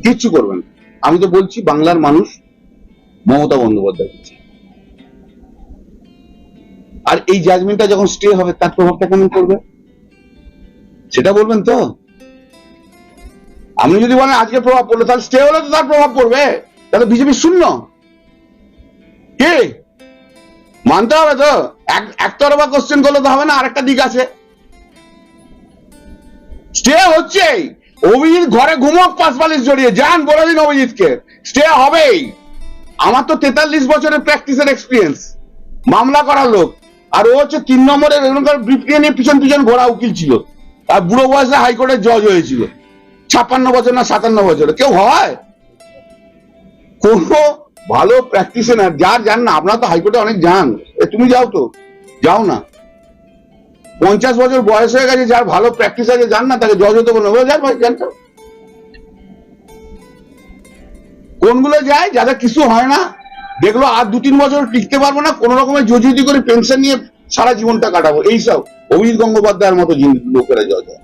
কিচ্ছু করবেন। আমি তো বলছি বাংলার মানুষ মমতা বন্দ্যোপাধ্যায়, আর এই জাজমেন্টটা যখন স্টে হবে তার প্রভাবটা কেমন করবে সেটা বলবেন তো। আপনি যদি বলেন আজকে প্রভাব পড়লো, তাহলে স্টে হলে তো তার প্রভাব পড়বে, তাহলে বিজেপি শূন্য। কে মানতে হবে তো, একতরফা কোশ্চেন করলে তো হবে না, আরেকটা দিক আছে। স্টে হচ্ছে, অভিজিৎ ঘরে ঘুমক পাশপালিশ জড়িয়ে যান, বলে দিন অভিজিৎকে স্টে হবেই। আমার তো 43 বছরের প্র্যাকটিসের এক্সপিরিয়েন্স, মামলা করার লোক, আর ও হচ্ছে 3 নম্বরের ব্রিফকে নিয়ে পিছন পিছন ঘোড়া উকিল ছিল, আর বুড়ো বয়সে হাইকোর্টের জজ হয়েছিল 56 বছর না 57 বছরে। কেউ হয় কোন ভালো প্র্যাকটিশনার যার যান না, আপনারা তো হাইকোর্টে অনেক যান, তুমি যাও তো, যাও না। 50 বছর বয়স হয়ে গেছে, যার ভালো প্র্যাকটিস আছে যান না, তাকে জজ হতে বলবো, যান ভাই জানতো। কোনগুলো যায় যাদের কিছু হয় না, দেখলো আর 2-3 বছর টিকতে পারবো না, কোন রকমের জজুতি করে পেনশন নিয়ে সারা জীবনটা কাটাবো, এইসব অভিজিৎ গঙ্গোপাধ্যায়ের মতো লোকেরা জজ হয়।